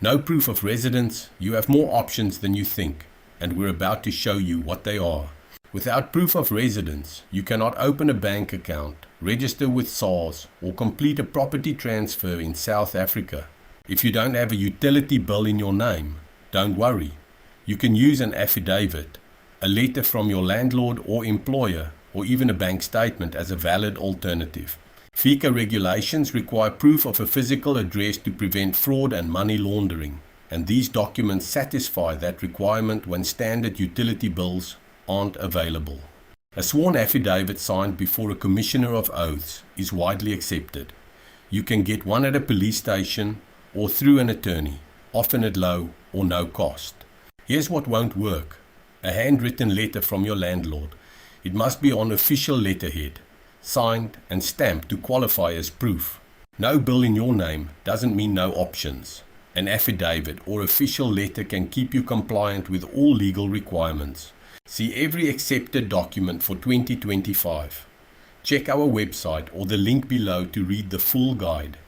No proof of residence, you have more options than you think, and we're about to show you what they are. Without proof of residence, you cannot open a bank account, register with SARS, or complete a property transfer in South Africa. If you don't have a utility bill in your name, don't worry. You can use an affidavit, a letter from your landlord or employer, or even a bank statement as a valid alternative. FICA regulations require proof of a physical address to prevent fraud and money laundering, and these documents satisfy that requirement when standard utility bills aren't available. A sworn affidavit signed before a commissioner of oaths is widely accepted. You can get one at a police station or through an attorney, often at low or no cost. Here's what won't work: a handwritten letter from your landlord. It must be on official letterhead, signed and stamped to qualify as proof. No bill in your name doesn't mean no options. An affidavit or official letter can keep you compliant with all legal requirements. See every accepted document for 2025. Check our website or the link below to read the full guide.